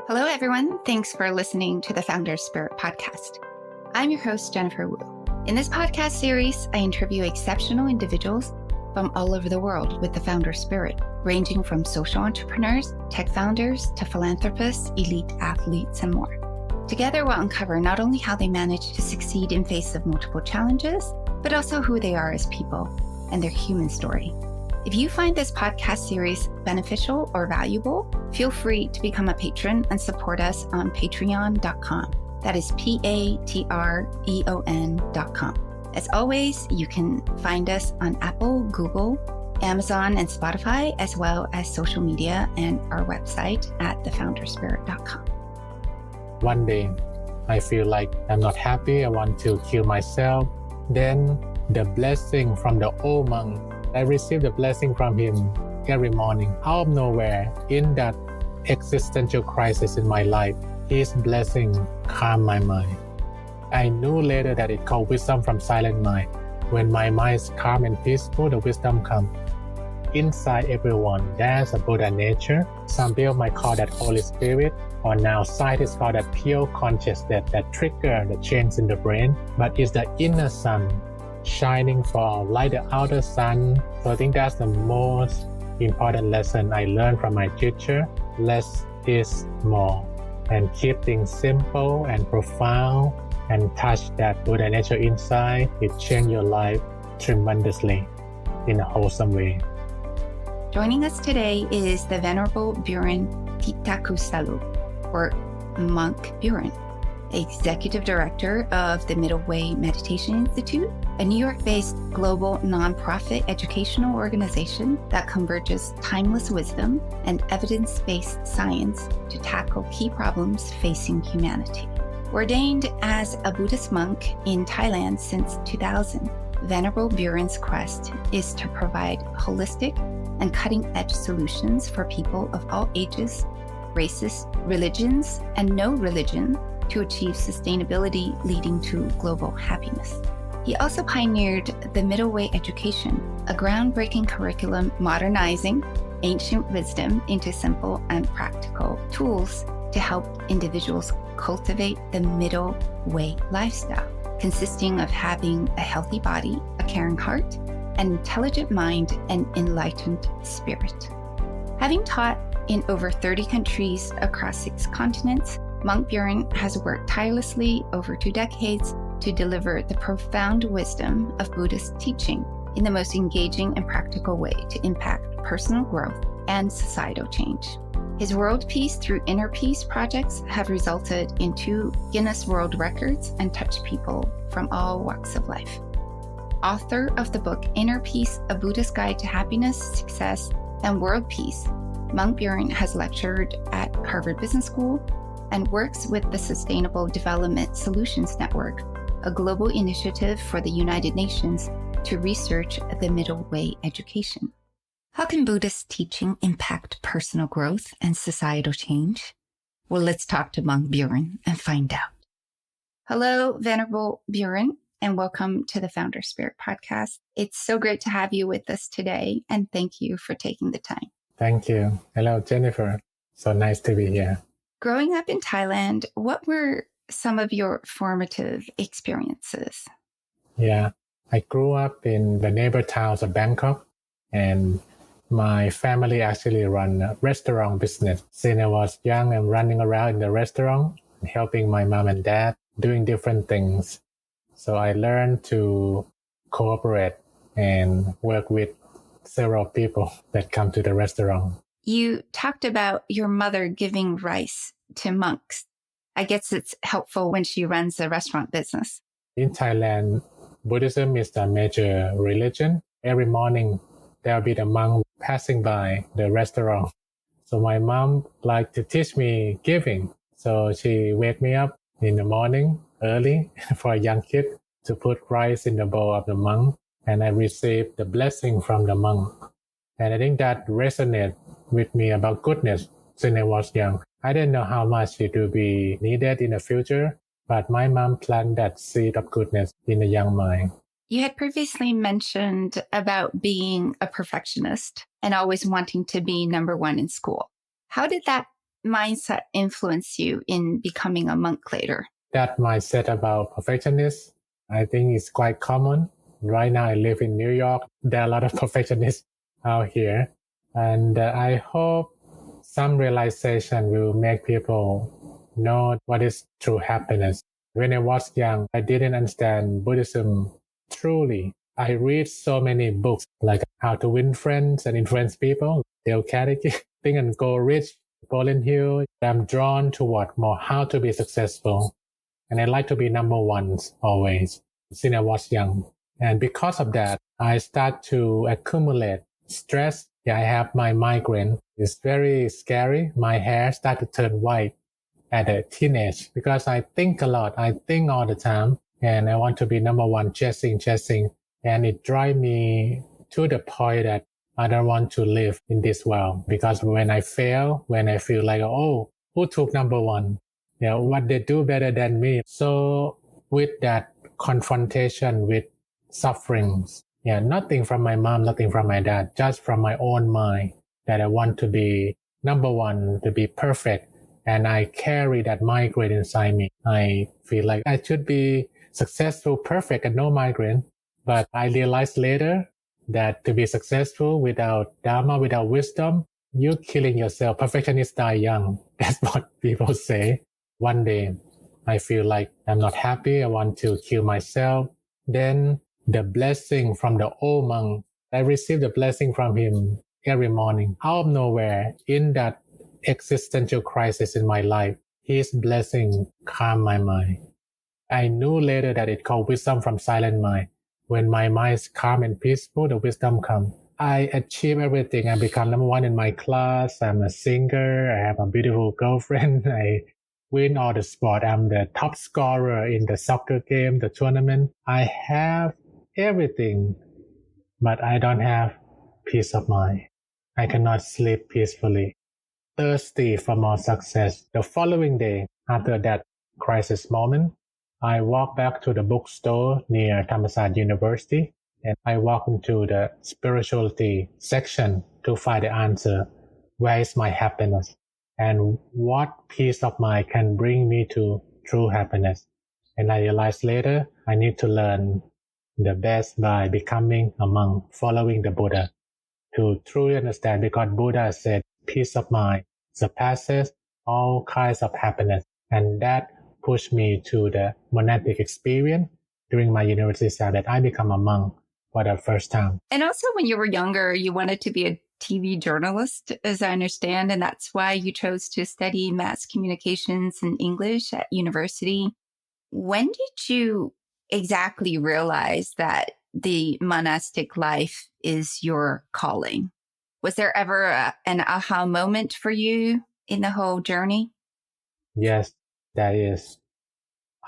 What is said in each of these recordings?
Hello, everyone. Thanks for listening to the Founder's Spirit podcast. I'm your host, Jennifer Wu. In this podcast series, I interview exceptional individuals from all over the world with the founder spirit, ranging from social entrepreneurs, tech founders, to philanthropists, elite athletes, and more. Together, we'll uncover not only how they manage to succeed in face of multiple challenges, but also who they are as people and their human story. If you find this podcast series beneficial or valuable, feel free to become a patron and support us on patreon.com. That is patreon.com. As always, you can find us on Apple, Google, Amazon, and Spotify, as well as social media and our website at thefounderspirit.com. One day, I feel like I'm not happy. I want to kill myself. Then the blessing from the old monk, I received the blessing from him every morning. Out of nowhere, in that existential crisis in my life, his blessing calmed my mind. I knew later that it called wisdom from silent mind. When my mind is calm and peaceful, the wisdom comes. Inside everyone, there's a Buddha nature. Some people might call that Holy Spirit, or now scientists call that pure consciousness that trigger the change in the brain. But it's the inner sun shining for like the outer sun. So I think that's the most important lesson I learned from my teacher. Less is more. And keep things simple and profound and touch that Buddha nature inside. It changed your life tremendously in a wholesome way. Joining us today is the Venerable Burin Titakusalu, or Monk Burin, Executive Director of the Middle Way Meditation Institute, a New York-based global nonprofit educational organization that converges timeless wisdom and evidence-based science to tackle key problems facing humanity. Ordained as a Buddhist monk in Thailand since 2000, Venerable Burin's quest is to provide holistic and cutting-edge solutions for people of all ages, races, religions, and no religion to achieve sustainability leading to global happiness. He also pioneered the Middle Way Education, a groundbreaking curriculum modernizing ancient wisdom into simple and practical tools to help individuals cultivate the Middle Way lifestyle, consisting of having a healthy body, a caring heart, an intelligent mind, and enlightened spirit. Having taught in over 30 countries across 6 continents, Monk Burin has worked tirelessly over 2 decades to deliver the profound wisdom of Buddhist teaching in the most engaging and practical way to impact personal growth and societal change. His World Peace through Inner Peace projects have resulted in 2 Guinness World Records and touched people from all walks of life. Author of the book Inner Peace, A Buddhist Guide to Happiness, Success, and World Peace, Monk Burin has lectured at Harvard Business School and works with the Sustainable Development Solutions Network, a global initiative for the United Nations to research the Middle Way education. How can Buddhist teaching impact personal growth and societal change? Well, let's talk to Monk Burin and find out. Hello, Venerable Burin, and welcome to the Founder Spirit podcast. It's so great to have you with us today, and thank you for taking the time. Thank you. Hello, Jennifer. So nice to be here. Growing up in Thailand, what were some of your formative experiences? Yeah, I grew up in the neighbor towns of Bangkok, and my family actually run a restaurant business. Since I was young, I'm running around in the restaurant, helping my mom and dad, doing different things. So I learned to cooperate and work with several people that come to the restaurant. You talked about your mother giving rice to monks. I guess it's helpful when she runs a restaurant business. In Thailand, Buddhism is the major religion. Every morning, there'll be the monk passing by the restaurant. So my mom liked to teach me giving. So she wake me up in the morning early for a young kid to put rice in the bowl of the monk. And I received the blessing from the monk. And I think that resonated with me about goodness since I was young. I didn't know how much it would be needed in the future, but my mom planted that seed of goodness in the young mind. You had previously mentioned about being a perfectionist and always wanting to be number one in school. How did that mindset influence you in becoming a monk later? That mindset about perfectionists, I think is quite common. Right now I live in New York. There are a lot of perfectionists out here. And I hope some realization will make people know what is true happiness. When I was young, I didn't understand Buddhism truly. I read so many books like How to Win Friends and Influence People, Dale Carnegie, Think and Go Rich, Napoleon Hill. I'm drawn toward more how to be successful. And I like to be number one always since I was young. And because of that, I start to accumulate stress. Yeah, I have my migraine. It's very scary. My hair start to turn white at a teenage because I think a lot. I think all the time. And I want to be number one, chasing. And it drives me to the point that I don't want to live in this world. Because when I fail, when I feel like, oh, who took number one? What they do better than me. So with that confrontation with sufferings, nothing from my mom, nothing from my dad, just from my own mind that I want to be number one, to be perfect. And I carry that migraine inside me. I feel like I should be successful, perfect, and no migraine. But I realized later that to be successful without Dharma, without wisdom, you're killing yourself. Perfectionists die young. That's what people say. One day, I feel like I'm not happy. I want to kill myself. Then the blessing from the old monk, I received the blessing from him every morning. Out of nowhere, in that existential crisis in my life, his blessing calmed my mind. I knew later that it called wisdom from silent mind. When my mind is calm and peaceful, the wisdom comes. I achieve everything. I become number one in my class. I'm a singer. I have a beautiful girlfriend. I win all the sport. I'm the top scorer in the soccer game, the tournament. I have everything, but I don't have peace of mind. I cannot sleep peacefully. Thirsty for more success. The following day, after that crisis moment, I walked back to the bookstore near Thammasat University, and I walked into the spirituality section to find the answer. Where is my happiness? And what peace of mind can bring me to true happiness? And I realized later, I need to learn the best by becoming a monk, following the Buddha, to truly understand, because Buddha said peace of mind surpasses all kinds of happiness. And that pushed me to the monastic experience during my university time that I become a monk for the first time. And also when you were younger, you wanted to be a TV journalist, as I understand, and that's why you chose to study mass communications and English at university. When did you exactly realize that the monastic life is your calling? Was there ever an aha moment for you in the whole journey? Yes, there is.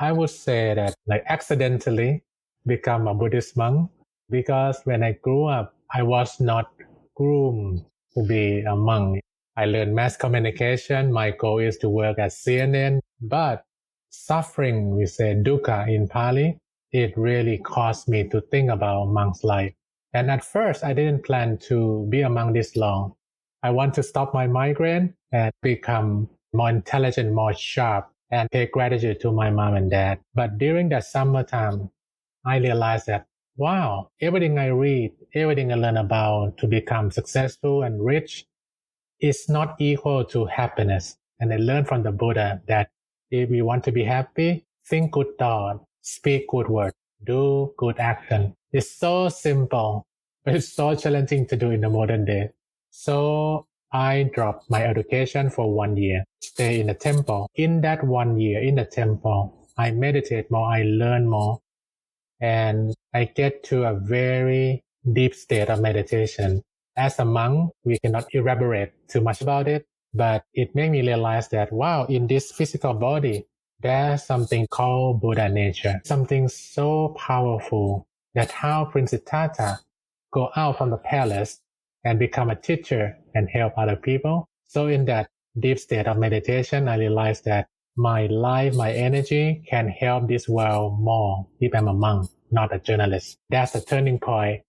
I would say that accidentally become a Buddhist monk, because when I grew up, I was not groomed to be a monk. I learned mass communication. My goal is to work at CNN, but suffering, we say dukkha in Pali, it really caused me to think about monk's life. And at first, I didn't plan to be a monk this long. I want to stop my migraine and become more intelligent, more sharp, and pay gratitude to my mom and dad. But during that summertime, I realized that, wow, everything I read, everything I learn about to become successful and rich is not equal to happiness. And I learned from the Buddha that if you want to be happy, think good thought, speak good word, do good action. It's so simple, but it's so challenging to do in the modern day. So I dropped my education for 1 year, stay in the temple. In that 1 year in the temple, I meditate more, I learn more, and I get to a very deep state of meditation. As a monk, we cannot elaborate too much about it, but it made me realize that, wow, in this physical body, there's something called Buddha nature, something so powerful that how Prince Siddhartha go out from the palace and become a teacher and help other people. So in that deep state of meditation, I realized that my life, my energy can help this world more if I'm a monk, not a journalist. That's a turning point.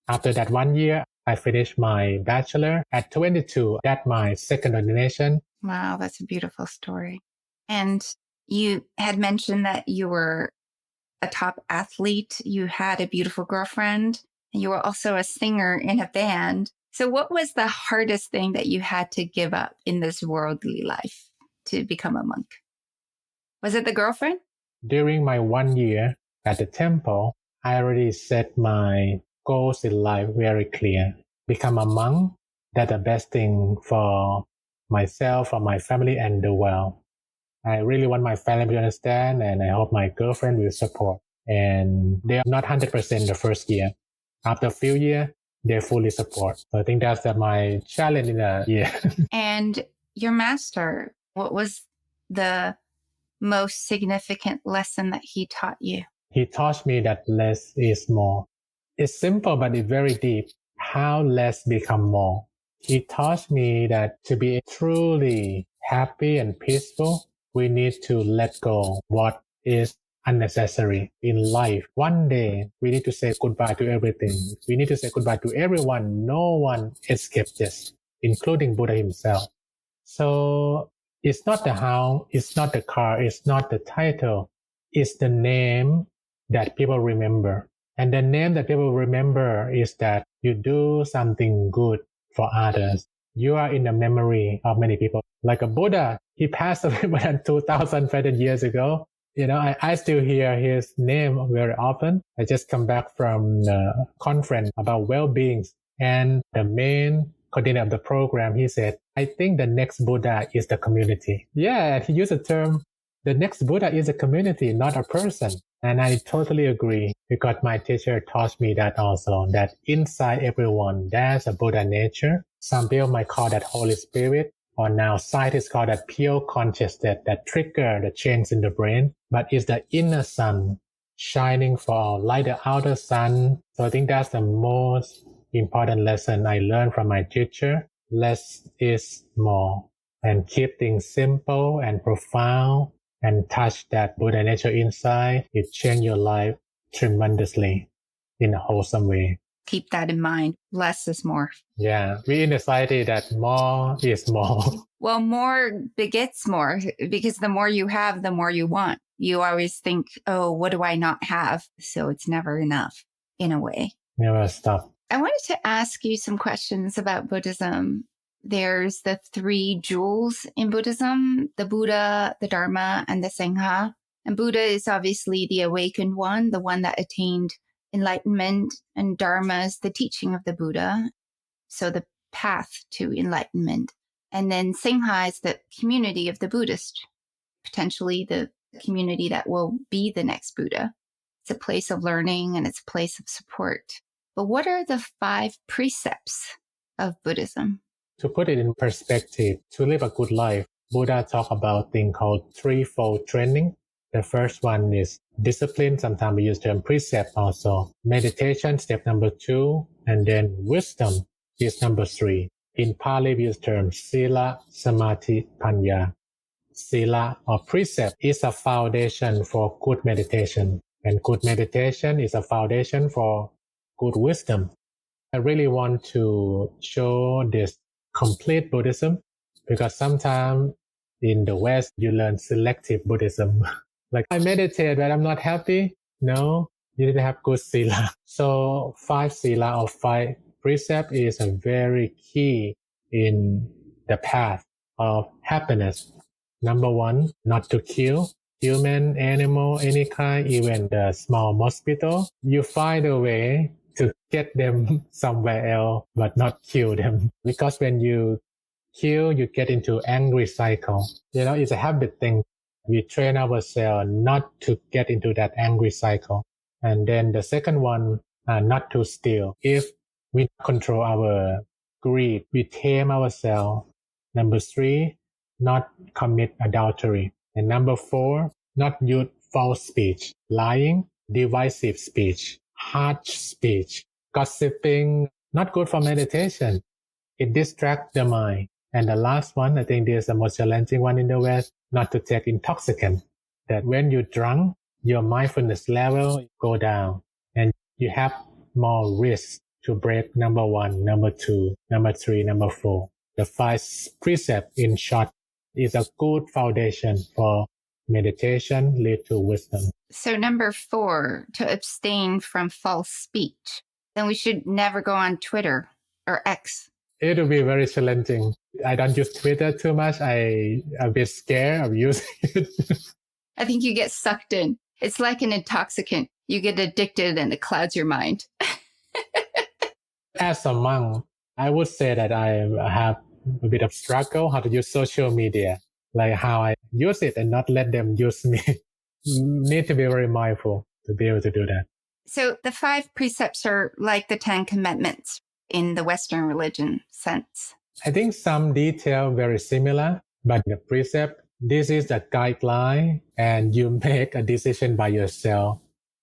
After that 1 year, I finished my bachelor at 22. That's my second ordination. Wow, that's a beautiful story. And you had mentioned that you were a top athlete, you had a beautiful girlfriend, and you were also a singer in a band. So, what was the hardest thing that you had to give up in this worldly life to become a monk? Was it the girlfriend? During my 1 year at the temple, I already set my goals in life very clear. Become a monk, that's the best thing for myself, for my family, and the world. I really want my family to understand, and I hope my girlfriend will support. And they are not 100% the first year. After a few years, they fully support. So I think that's my challenge in a year. And your master, what was the most significant lesson that he taught you? He taught me that less is more. It's simple, but it's very deep. How less become more. He taught me that to be truly happy and peaceful, we need to let go what is unnecessary in life. One day, we need to say goodbye to everything. We need to say goodbye to everyone. No one escapes this, including Buddha himself. So it's not the house, it's not the car, it's not the title, it's the name that people remember. And the name that people remember is that you do something good for others. You are in the memory of many people. Like a Buddha, he passed away more than 2,500 years ago. I still hear his name very often. I just come back from a conference about well-being. And the main coordinator of the program, he said, I think the next Buddha is the community. Yeah, he used the term, the next Buddha is a community, not a person. And I totally agree because my teacher taught me that also, that inside everyone, there's a Buddha nature. Some people might call that Holy Spirit, or now scientists call that pure consciousness that trigger the change in the brain. But it's the inner sun shining for all, like the outer sun. So I think that's the most important lesson I learned from my teacher. Less is more, and keep things simple and profound and touch that Buddha nature inside. It changed your life tremendously in a wholesome way. Keep that in mind. Less is more. Yeah, we in a society that more is more. Well, more begets more because the more you have, the more you want. You always think, oh, what do I not have? So it's never enough in a way. Never stop. I wanted to ask you some questions about Buddhism. There's the three jewels in Buddhism, the Buddha, the Dharma, and the Sangha. And Buddha is obviously the awakened one, the one that attained enlightenment, and Dharma is the teaching of the Buddha, so the path to enlightenment. And then Sangha is the community of the Buddhist, potentially the community that will be the next Buddha. It's a place of learning and it's a place of support. But what are the 5 precepts of Buddhism? To put it in perspective, to live a good life, Buddha talked about a thing called threefold training. The first one is discipline. Sometimes we use the term precept also. Meditation, step number 2. And then wisdom is number 3. In Pali, we use the term sila, samadhi, panya. Sila or precept is a foundation for good meditation. And good meditation is a foundation for good wisdom. I really want to show this complete Buddhism because sometimes in the West, you learn selective Buddhism. Like I meditate, but I'm not happy. No, you need to have good sila. So 5 sila or 5 precept is a very key in the path of happiness. Number 1, not to kill human, animal, any kind, even the small mosquito. You find a way to get them somewhere else, but not kill them. Because when you kill, you get into angry cycle. It's a habit thing. We train ourselves not to get into that angry cycle. And then the second one, not to steal. If we control our greed, we tame ourselves. Number 3, not commit adultery. And number 4, not use false speech, lying, divisive speech, harsh speech, gossiping, not good for meditation. It distracts the mind. And the last one, I think this is the most challenging one in the West, not to take intoxicant. That when you're drunk, your mindfulness level go down and you have more risk to break number 1, number 2, number 3, number 4. The 5 precepts in short is a good foundation for meditation lead to wisdom. So number 4, to abstain from false speech. Then we should never go on Twitter or X. It will be very challenging. I don't use Twitter too much. I'm a bit scared of using it. I think you get sucked in. It's like an intoxicant. You get addicted and it clouds your mind. As a monk, I would say that I have a bit of struggle how to use social media, like how I use it and not let them use me. Need to be very mindful to be able to do that. So the 5 precepts are like the 10 commandments in the Western religion sense. I think some detail very similar, but the precept, this is the guideline and you make a decision by yourself.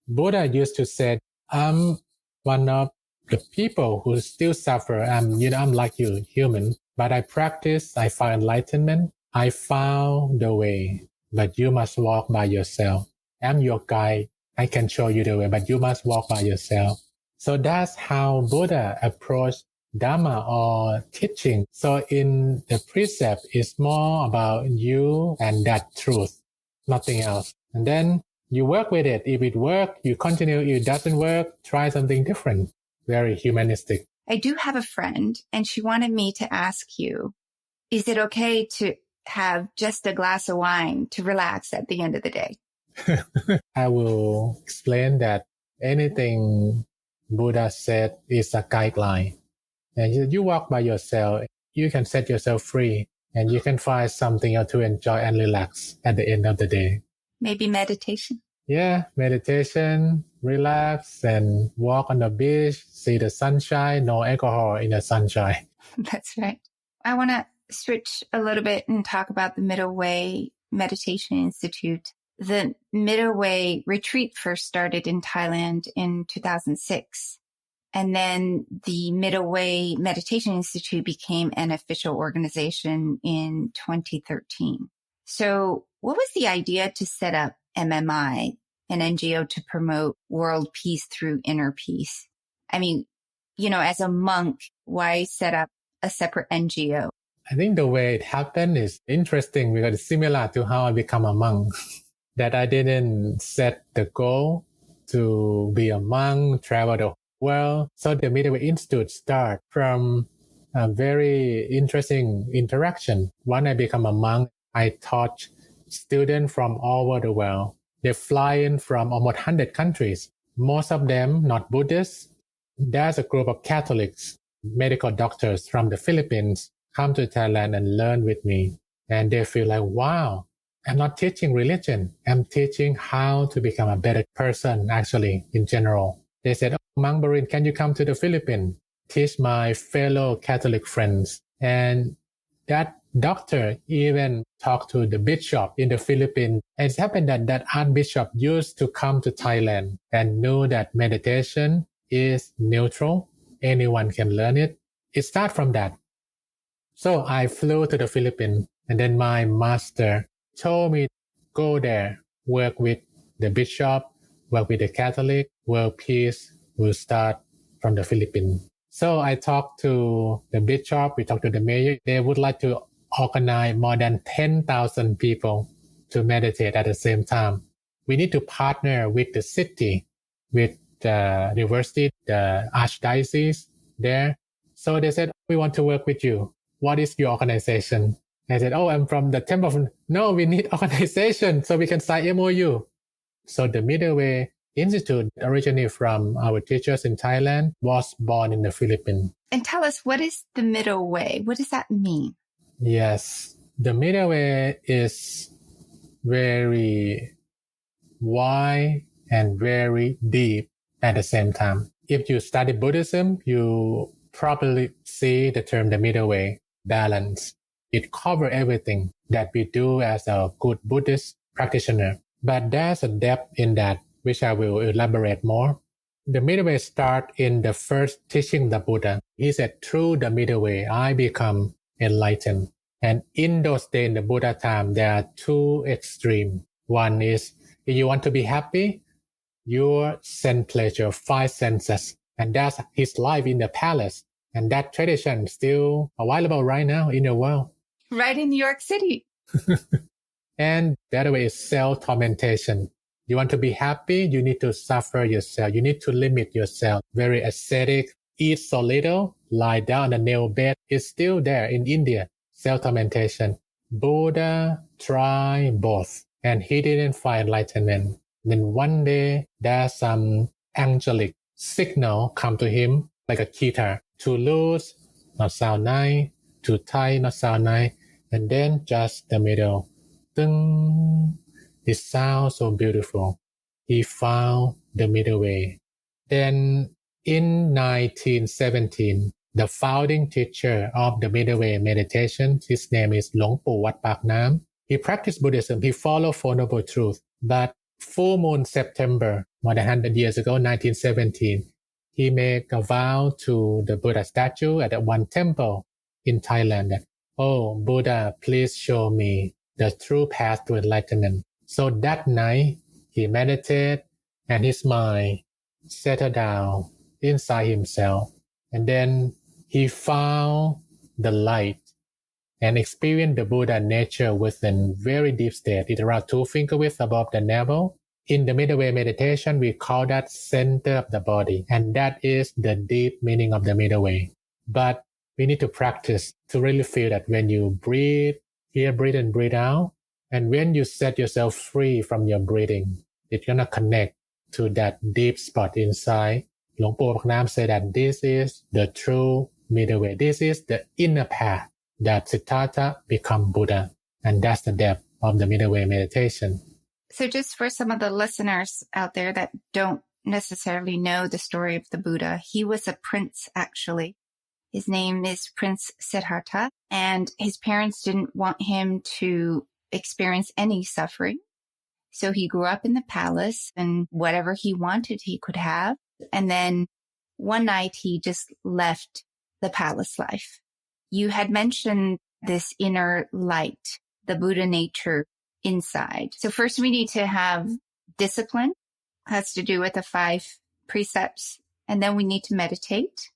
Buddha used to say, I'm one of the people who still suffer. I'm like you, human, but I practice, I find enlightenment. I found the way, but you must walk by yourself. I'm your guide. I can show you the way, but you must walk by yourself. So that's how Buddha approached Dhamma or teaching. So in the precept, it's more about you and that truth, nothing else. And then you work with it. If it works, you continue. If it doesn't work, try something different. Very humanistic. I do have a friend, and she wanted me to ask you, is it okay to have just a glass of wine to relax at the end of the day? I will explain that anything Buddha said is a guideline. And you walk by yourself, you can set yourself free, and you can find something else to enjoy and relax at the end of the day. Maybe meditation. Yeah, meditation, relax, and walk on the beach, see the sunshine, no alcohol in the sunshine. That's right. I want to switch a little bit and talk about the Middle Way Meditation Institute. The Middle Way retreat first started in Thailand in 2006. And then the Middle Way Meditation Institute became an official organization in 2013. So what was the idea to set up MMI, an NGO to promote world peace through inner peace? I mean, as a monk, why set up a separate NGO? I think the way it happened is interesting because it's similar to how I become a monk. That I didn't set the goal to be a monk, travel the world. So the Middle Way Institute started from a very interesting interaction. When I become a monk, I taught students from all over the world. They fly in from almost 100 countries. Most of them not Buddhists. There's a group of Catholics, medical doctors from the Philippines come to Thailand and learn with me. And they feel like, wow, I'm not teaching religion. I'm teaching how to become a better person, actually, in general. They said, Monk Burin, can you come to the Philippines? Teach my fellow Catholic friends. And that doctor even talked to the bishop in the Philippines. And it happened that that archbishop used to come to Thailand and knew that meditation is neutral. Anyone can learn it. It started from that. So I flew to the Philippines, and then my master told me, go there, work with the bishop, work with the Catholic, world peace will start from the Philippines. So I talked to the bishop, we talked to the mayor. They would like to organize more than 10,000 people to meditate at the same time. We need to partner with the city, with the university, the archdiocese there. So they said, we want to work with you. What is your organization? I said, I'm from the Temple. No, we need organization so we can sign MOU. So the Middle Way Institute, originally from our teachers in Thailand, was born in the Philippines. And tell us, what is the Middle Way? What does that mean? Yes, the Middle Way is very wide and very deep at the same time. If you study Buddhism, you probably see the term the Middle Way, balance. It covers everything that we do as a good Buddhist practitioner. But there's a depth in that, which I will elaborate more. The Middle Way starts in the first teaching of the Buddha. He said, through the Middle Way, I become enlightened. And in those days, in the Buddha time, there are two extremes. One is, if you want to be happy, your sense pleasure, 5 senses. And that's his life in the palace. And that tradition is still available right now in the world. Right in New York City. And the other way is self-tormentation. You want to be happy, you need to suffer yourself. You need to limit yourself. Very ascetic, eat so little, lie down on a nail bed. It's still there in India. Self-tormentation. Buddha tried both and he didn't find enlightenment. Then one day there's some angelic signal come to him like a guitar. To lose, not sound nice. To tie, not sound nice. And then just the middle. Ding. It sounds so beautiful. He found the middle way. Then in 1917, the founding teacher of the middle way meditation, his name is Lung Pu Wat Pak Nam. He practiced Buddhism. He followed Four Noble Truths. But full moon September, more than 100 years ago, 1917, he made a vow to the Buddha statue at one temple in Thailand that, oh, Buddha, please show me the true path to enlightenment. So that night, he meditated and his mind settled down inside himself. And then he found the light and experienced the Buddha nature within very deep state. It's around 2 finger width above the navel. In the middle way meditation, we call that center of the body. And that is the deep meaning of the middle way. But we need to practice to really feel that when you breathe, here, breathe and breathe out. And when you set yourself free from your breathing, it's going to connect to that deep spot inside. Luang Por Pak Nam said that this is the true middle way. This is the inner path that Siddhartha become Buddha. And that's the depth of the middle way meditation. So just for some of the listeners out there that don't necessarily know the story of the Buddha, he was a prince, actually. His name is Prince Siddhartha, and his parents didn't want him to experience any suffering. So he grew up in the palace, and whatever he wanted, he could have. And then one night he just left the palace life. You had mentioned this inner light, the Buddha nature inside. So first we need to have discipline, has to do with the 5 precepts. And then we need to meditate.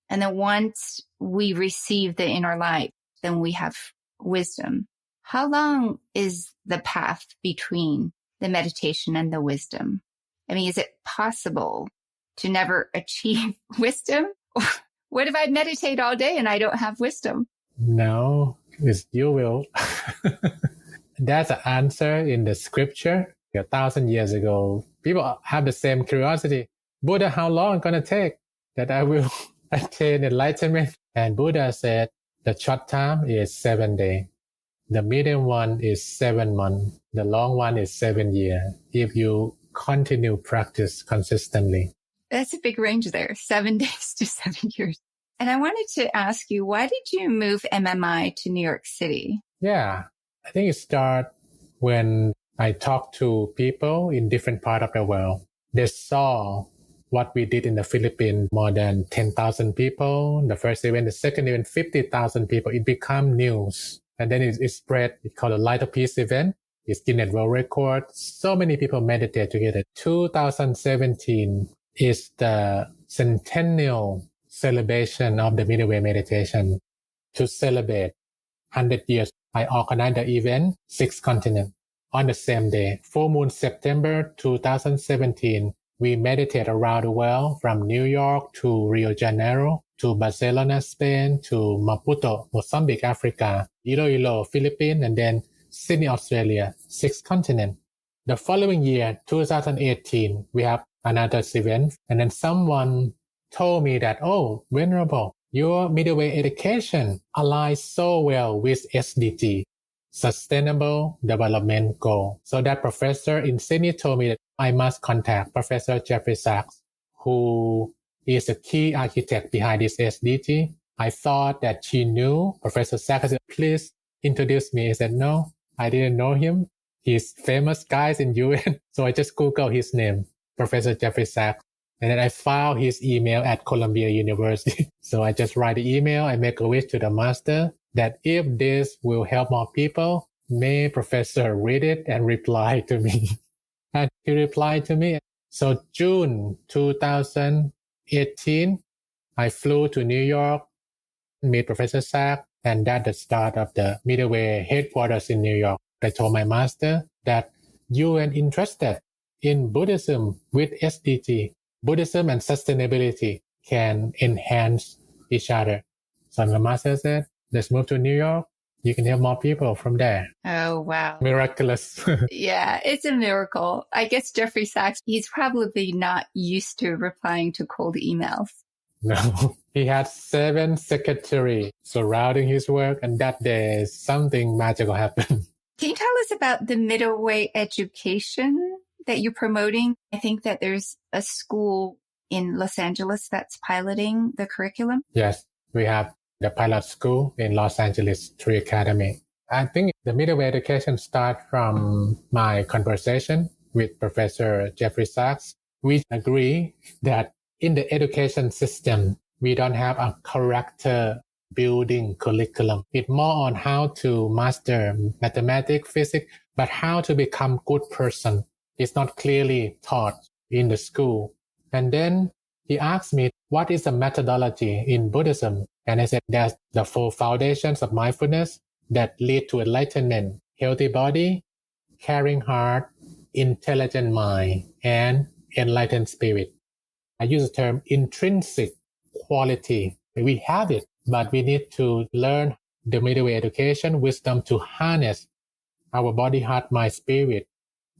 And then once we receive the inner light, then we have wisdom. How long is the path between the meditation and the wisdom? I mean, is it possible to never achieve wisdom? What if I meditate all day and I don't have wisdom? No, you will. That's an answer in the scripture. 1,000 years ago, people have the same curiosity. Buddha, how long going to take that I will attain enlightenment? And Buddha said the short time is 7 days. The medium one is 7 months. The long one is 7 years. If you continue practice consistently. That's a big range there, 7 days to 7 years. And I wanted to ask you, why did you move MMI to New York City? Yeah, I think it started when I talked to people in different parts of the world. They saw what we did in the Philippines, more than 10,000 people. The first event, the second event, 50,000 people. It became news. And then it spread. It's called a Light of Peace event. It's Guinness World Record. So many people meditate together. 2017 is the centennial celebration of the middle way meditation. To celebrate 100 years, I organized the event, 6 continents. On the same day, full moon September 2017, we meditate around the world from New York to Rio de Janeiro, to Barcelona, Spain, to Maputo, Mozambique, Africa, Iloilo, Philippines, and then Sydney, Australia, 6 continents. The following year, 2018, we have another event. And then someone told me that, oh, Venerable, your middle way education aligns so well with SDG, Sustainable Development Goal. So that professor in Sydney told me that I must contact Professor Jeffrey Sachs, who is the key architect behind this SDG. I thought that she knew. Professor Sachs said, please introduce me. I said, no, I didn't know him. He's famous guys in UN. So I just Googled his name, Professor Jeffrey Sachs. And then I found his email at Columbia University. So I just write the email. I make a wish to the master that if this will help more people, may professor read it and reply to me. And he replied to me. So June 2018, I flew to New York, meet Professor Sachs. And that's the start of the Middle Way headquarters in New York. I told my master that you are interested in Buddhism with SDG. Buddhism and sustainability can enhance each other. So my master said, let's move to New York. You can help more people from there. Oh, wow. Miraculous. Yeah, it's a miracle. I guess Jeffrey Sachs, he's probably not used to replying to cold emails. No, he had 7 secretaries surrounding his work, and that day something magical happened. Can you tell us about the middle way education that you're promoting? I think that there's a school in Los Angeles that's piloting the curriculum. Yes, we have the pilot school in Los Angeles Tree Academy. I think the middle way education starts from my conversation with Professor Jeffrey Sachs. We agree that in the education system, we don't have a character building curriculum. It's more on how to master mathematics, physics, but how to become good person. It's not clearly taught in the school. And then he asked me, what is the methodology in Buddhism? And I said, there's the 4 foundations of mindfulness that lead to enlightenment: healthy body, caring heart, intelligent mind, and enlightened spirit. I use the term intrinsic quality. We have it, but we need to learn the middle way education, wisdom to harness our body, heart, mind, spirit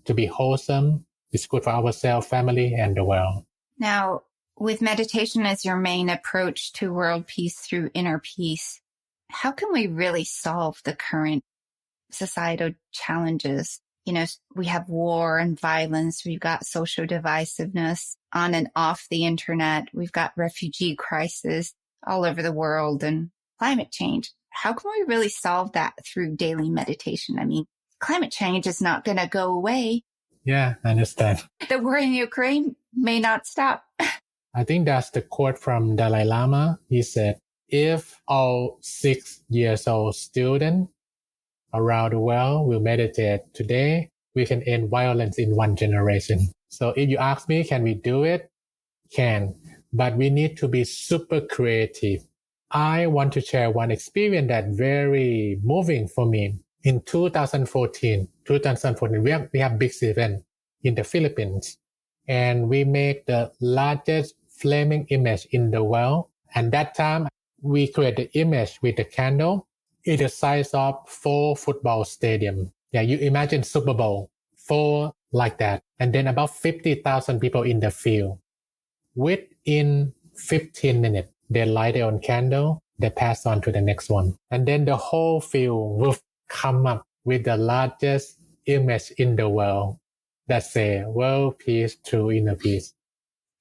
to be wholesome. It's good for ourselves, family, and the world. Now, with meditation as your main approach to world peace through inner peace, how can we really solve the current societal challenges? You know, we have war and violence. We've got social divisiveness on and off the internet. We've got refugee crisis all over the world and climate change. How can we really solve that through daily meditation? I mean, climate change is not going to go away. Yeah, I understand. The war in Ukraine may not stop. I think that's the quote from Dalai Lama. He said, if all 6 years old students around the world will meditate today, we can end violence in 1 generation. So if you ask me, can we do it? Can. But we need to be super creative. I want to share one experience that's very moving for me. In 2014, we have big event in the Philippines. And we make the largest flaming image in the world. And that time, we create the image with the candle. It's the size of 4 football stadiums. Yeah, you imagine Super Bowl, 4 like that. And then about 50,000 people in the field. Within 15 minutes, they light their own candle, they pass on to the next one. And then the whole field will come up with the largest image in the world that say world peace through inner peace.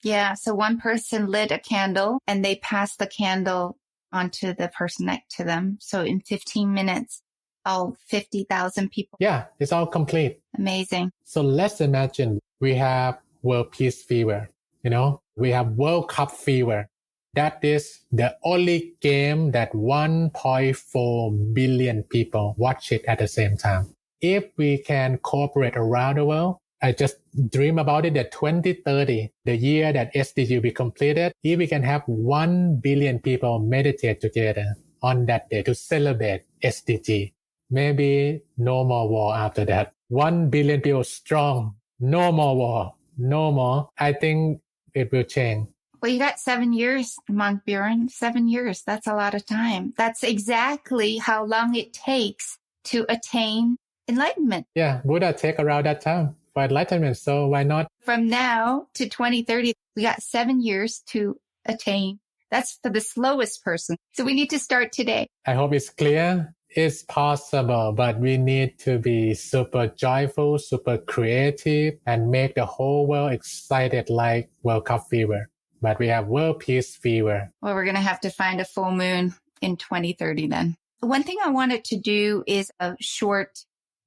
Yeah, so one person lit a candle and they passed the candle onto the person next to them. So in 15 minutes, all 50,000 people. Yeah, it's all complete. Amazing. So let's imagine we have world peace fever. You know, we have World Cup fever. That is the only game that 1.4 billion people watch it at the same time. If we can cooperate around the world, I just dream about it that 2030, the year that SDG will be completed, if we can have 1 billion people meditate together on that day to celebrate SDG, maybe no more war after that. 1 billion people strong, no more war, no more. I think it will change. Well, you got 7 years, Monk Burin. 7 years. That's a lot of time. That's exactly how long it takes to attain enlightenment. Yeah, Buddha take around that time for enlightenment. So why not? From now to 2030, we got 7 years to attain. That's for the slowest person. So we need to start today. I hope it's clear. It's possible, but we need to be super joyful, super creative, and make the whole world excited like World Cup fever. But we have world peace fever. Well, we're going to have to find a full moon in 2030 then. One thing I wanted to do is a short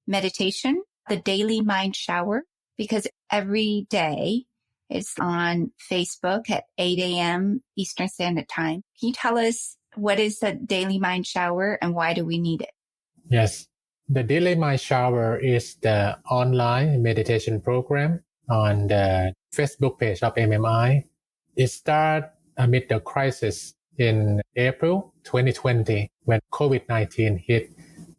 meditation, the daily mind shower, because every day it's on Facebook at 8 a.m. Eastern Standard Time. Can you tell us what is the daily mind shower and why do we need it? Yes. The daily mind shower is the online meditation program on the Facebook page of MMI. It started amid the crisis in April 2020 when COVID-19 hit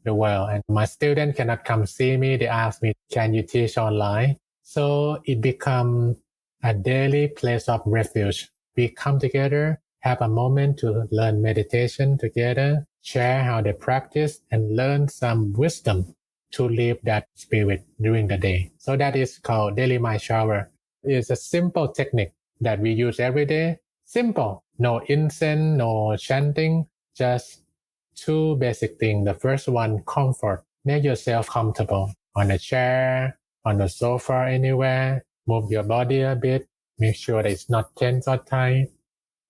the world and my students cannot come see me. They asked me, can you teach online? So it became a daily place of refuge. We come together, have a moment to learn meditation together, share how they practice and learn some wisdom to live that spirit during the day. So that is called daily mind shower. It's a simple technique that we use every day. Simple, no incense, no chanting, just two basic things. The first one, comfort. Make yourself comfortable on a chair, on the sofa, anywhere. Move your body a bit. Make sure that it's not tense or tight.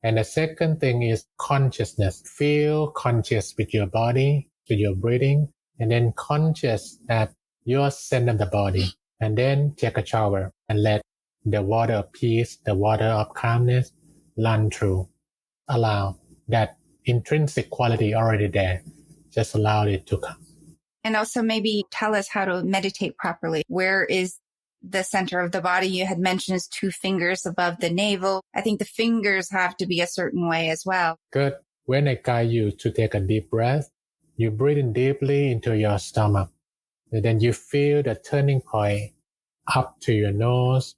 And the second thing is consciousness. Feel conscious with your body, with your breathing, and then conscious at your center of the body. And then take a shower and let the water of peace, the water of calmness run through. Allow that intrinsic quality already there. Just allow it to come. And also maybe tell us how to meditate properly. Where is the center of the body? You had mentioned is 2 fingers above the navel. I think the fingers have to be a certain way as well. Good. When I guide you to take a deep breath, you breathe in deeply into your stomach. And then you feel the turning point up to your nose.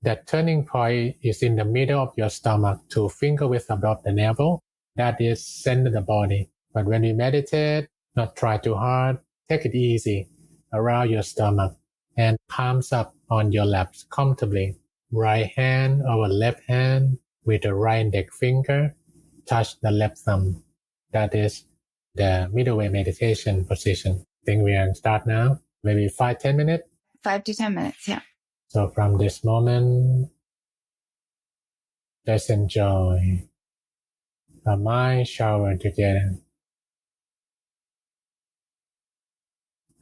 That turning point is in the middle of your stomach, 2 finger width above the navel. That is center of the body. But when we meditate, not try too hard. Take it easy around your stomach and palms up on your laps comfortably. Right hand over left hand with the right index finger. Touch the left thumb. That is the middle way meditation position. I think we are start now. Maybe 5-10 minutes. 5 to 10 minutes, yeah. So from this moment, let's enjoy a mind shower together.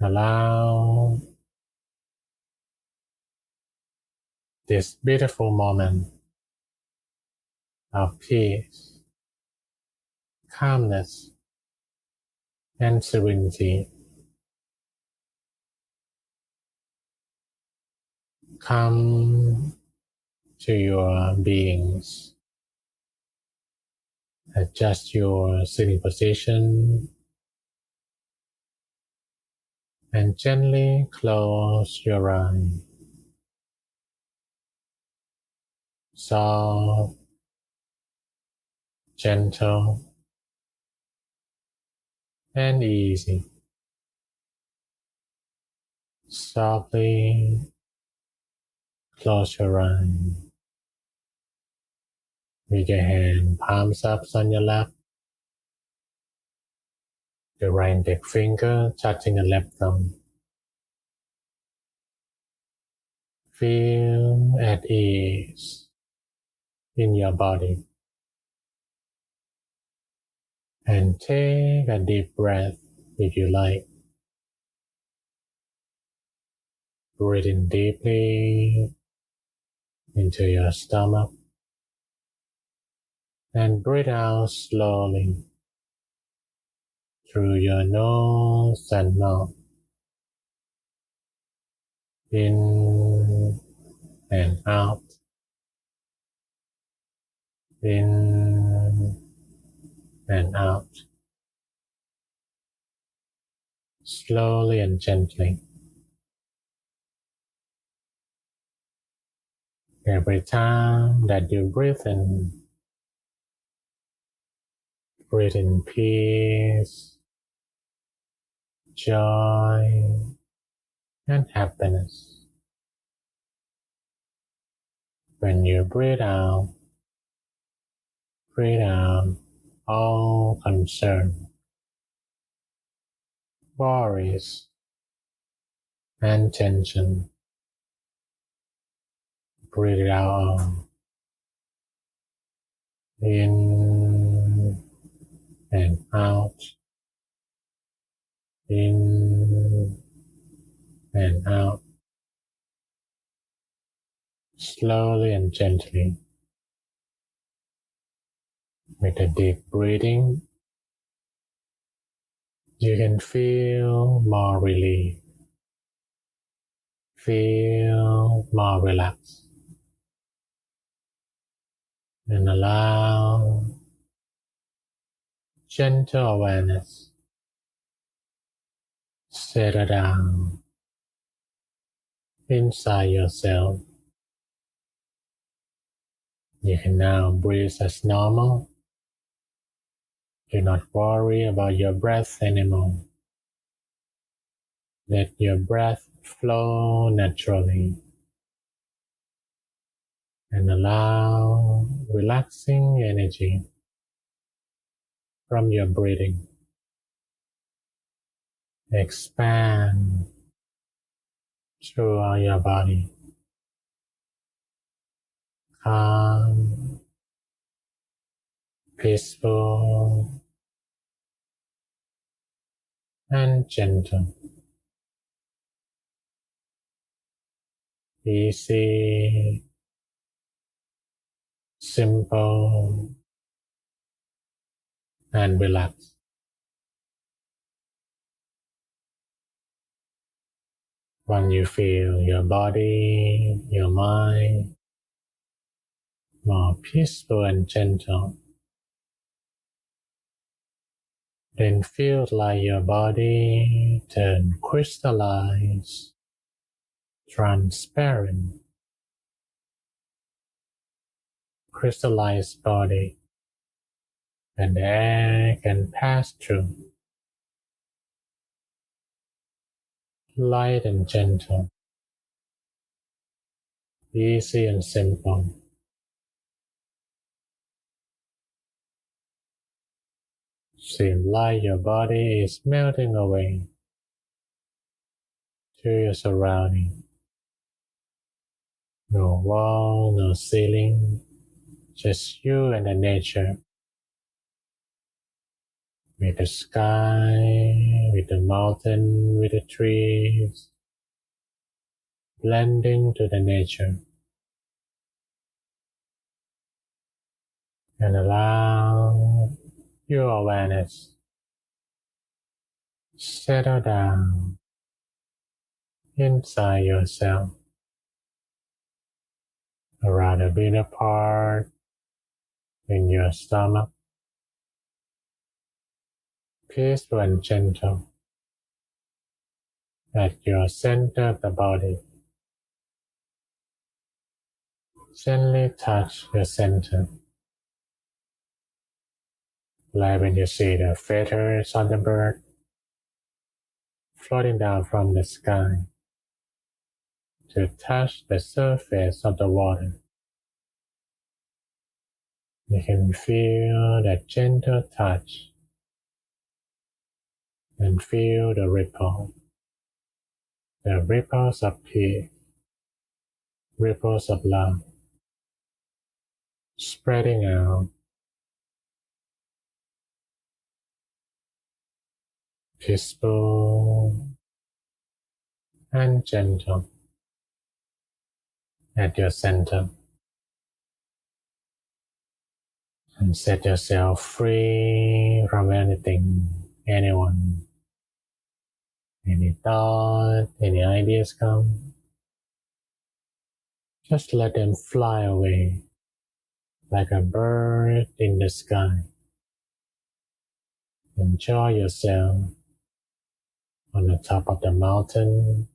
Allow this beautiful moment of peace, calmness, and serenity come to your beings. Adjust your sitting position and gently close your eyes. Soft, gentle, and easy. Softly close your eyes. With your hand palms up on your lap. The right index finger touching the left thumb. Feel at ease in your body. And take a deep breath if you like. Breathe in deeply into your stomach. And breathe out slowly through your nose and mouth. In and out. In and out. Slowly and gently. Every time that you breathe in peace, joy, and happiness. When you breathe out all concern, worries, and tension. Breathe it out. In and out. In and out. Slowly and gently. With a deep breathing, you can feel more relief. Feel more relaxed. And allow gentle awareness. Settle down inside yourself. You can now breathe as normal. Do not worry about your breath anymore. Let your breath flow naturally and allow relaxing energy from your breathing. Expand throughout your body. Calm, peaceful, and gentle. Easy, simple, and relaxed. When you feel your body, your mind more peaceful and gentle, then feel like your body turn crystallized, transparent. Crystallized body, and the air can pass through. Light and gentle, easy and simple. Seem like your body is melting away to your surrounding. No wall, no ceiling, just you and the nature. With the sky, with the mountain, with the trees, blending to the nature. And allow your awareness settle down inside yourself, around the middle part in your stomach, peaceful and gentle at your center of the body. Gently touch your center, like when you see the feathers on the bird floating down from the sky to touch the surface of the water. You can feel that gentle touch and feel the ripples of peace, ripples of love, spreading out, peaceful and gentle at your center. And set yourself free from anything, anyone, any thought, any ideas come. Just let them fly away like a bird in the sky. Enjoy yourself on the top of the mountain,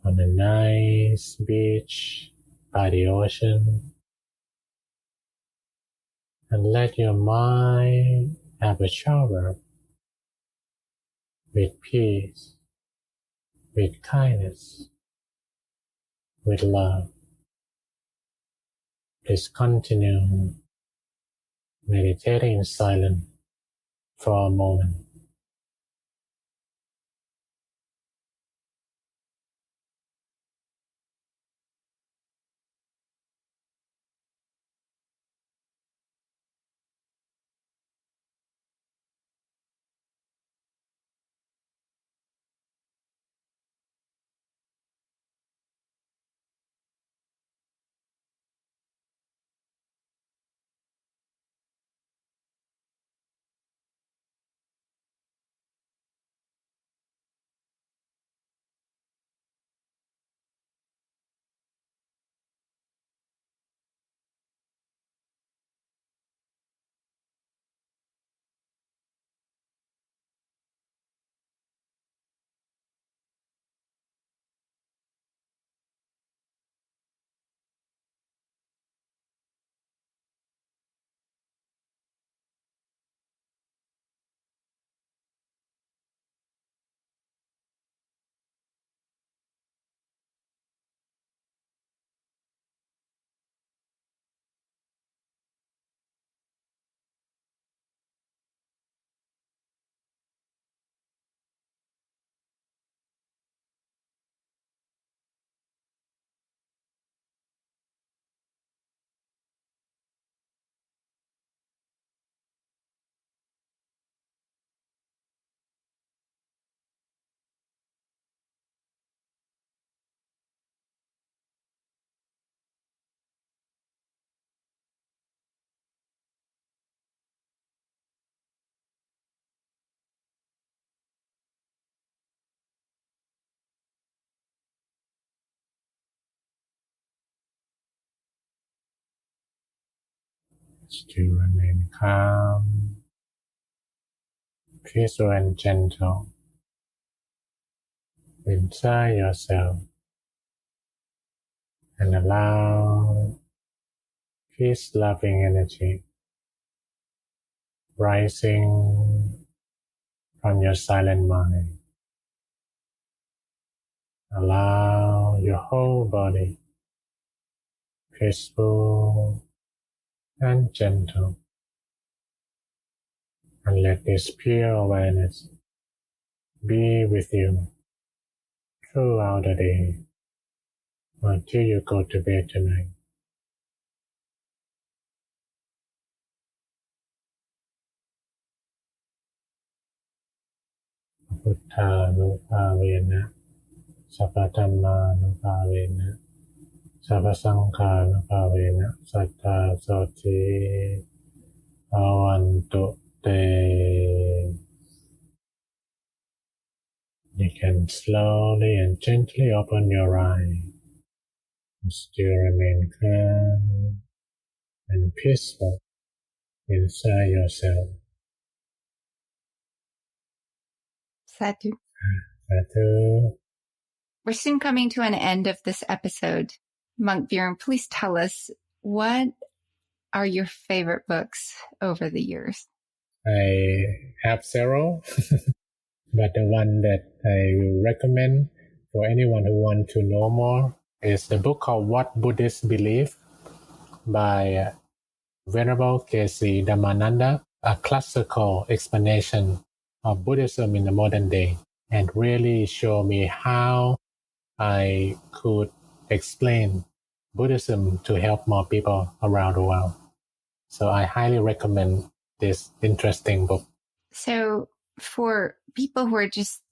on a nice beach by the ocean, and let your mind have a shower with peace, with kindness, with love. Please continue meditating in silence for a moment. Still remain calm, peaceful and gentle inside yourself and allow peace-loving energy rising from your silent mind. Allow your whole body peaceful and gentle, and let this pure awareness be with you throughout the day until you go to bed tonight. Buddha-nupa-vena, Sappha-dhamma-nupa-vena, Sappha-saṅgha-nupa-vena, Sattha-soti bhavantu te. You can slowly and gently open your eyes. Still remain calm and peaceful inside yourself. Sadhu. Sadhu. We're soon coming to an end of this episode. Monk Burin, please tell us, what are your favorite books over the years? I have several, but the one that I will recommend for anyone who wants to know more is the book called What Buddhists Believe by Venerable K.C. Dhammananda, a classical explanation of Buddhism in the modern day, and really show me how I could explain Buddhism to help more people around the world. So I highly recommend this interesting book. So for people who are just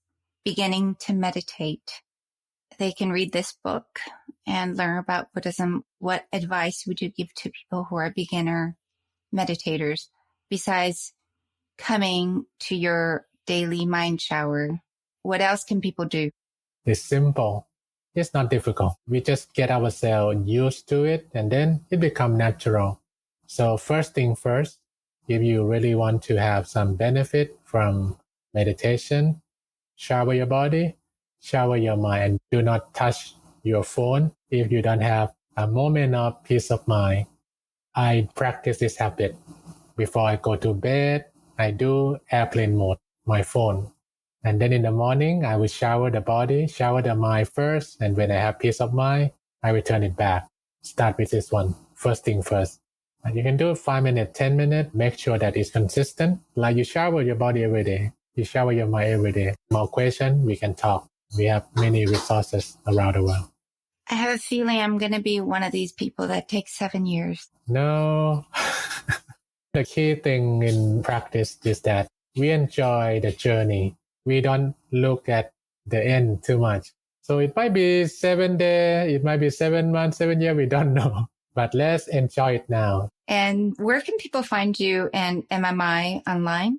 beginning to meditate, they can read this book and learn about Buddhism. What advice would you give to people who are beginner meditators besides coming to your daily mind shower? What else can people do? It's simple. It's not difficult. We just get ourselves used to it and then it becomes natural. So first thing first, if you really want to have some benefit from meditation, shower your body, shower your mind, and do not touch your phone if you don't have a moment of peace of mind. I practice this habit. Before I go to bed, I do airplane mode, my phone. And then in the morning, I will shower the body, shower the mind first. And when I have peace of mind, I will turn it back. Start with this one, first thing first. And you can do it 5 minutes, 10 minutes. Make sure that it's consistent. Like you shower your body every day. You shower your mind every day. More questions, we can talk. We have many resources around the world. I have a feeling I'm going to be one of these people that takes 7 years. No. The key thing in practice is that we enjoy the journey. We don't look at the end too much. So it might be 7 days, it might be 7 months, 7 years, we don't know. But let's enjoy it now. And where can people find you and MMI online?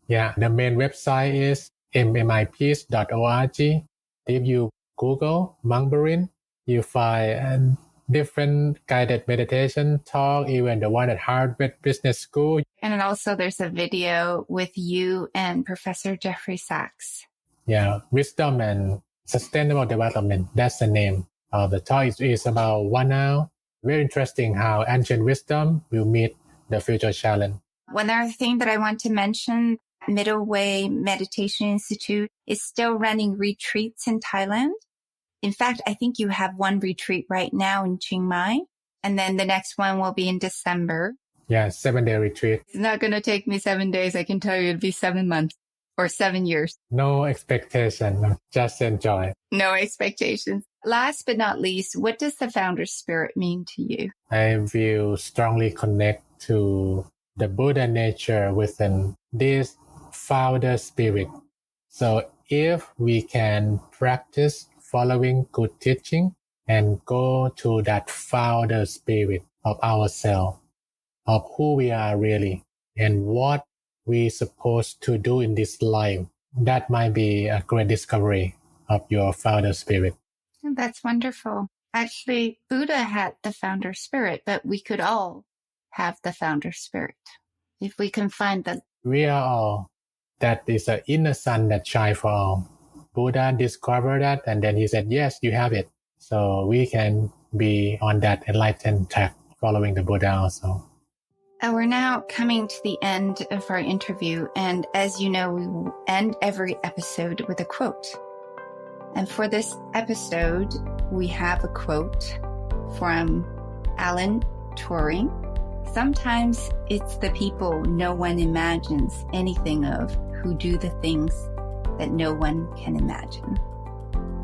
Yeah, the main website is mmipeace.org. If you Google Monk Burin, you find different guided meditation talk, even the one at Harvard Business School. And also there's a video with you and Professor Jeffrey Sachs. Yeah, Wisdom and Sustainable Development. That's the name of the talk. It's about 1 hour. Very interesting how ancient wisdom will meet the future challenge. One other thing that I want to mention, Middle Way Meditation Institute is still running retreats in Thailand. In fact, I think you have one retreat right now in Chiang Mai, and then the next one will be in December. Yeah, 7-day retreat. It's not going to take me 7 days. I can tell you it'll be 7 months or 7 years. No expectation, just enjoy. No expectations. Last but not least, what does the founder spirit mean to you? I will strongly connect to the Buddha nature within this founder spirit. So if we can practice following good teaching and go to that founder spirit of ourselves, of who we are really, and what we're supposed to do in this life, that might be a great discovery of your founder spirit. That's wonderful. Actually, Buddha had the founder spirit, but we could all have the founder spirit. If we can find that. We are all. That is an inner sun that shines for all. Buddha discovered that, and then he said, yes, you have it. So we can be on that enlightened track, following the Buddha also. We're now coming to the end of our interview, and as you know, we will end every episode with a quote. And for this episode, we have a quote from Alan Turing. Sometimes it's the people no one imagines anything of who do the things that no one can imagine.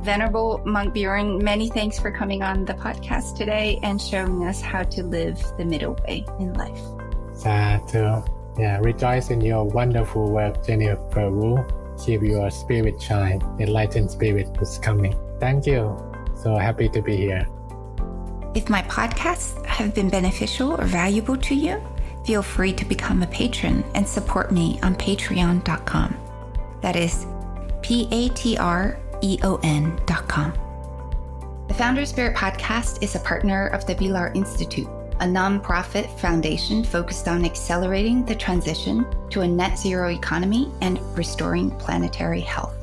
Venerable Monk Burin, many thanks for coming on the podcast today and showing us how to live the middle way in life. Sadhu. Rejoice in your wonderful work, Jennifer Wu. Keep your spirit shine. Enlightened spirit is coming. Thank you. So happy to be here. If my podcasts have been beneficial or valuable to you, feel free to become a patron and support me on patreon.com. That is patreon.com. The Founder Spirit Podcast is a partner of the Bilar Institute, a nonprofit foundation focused on accelerating the transition to a net zero economy and restoring planetary health.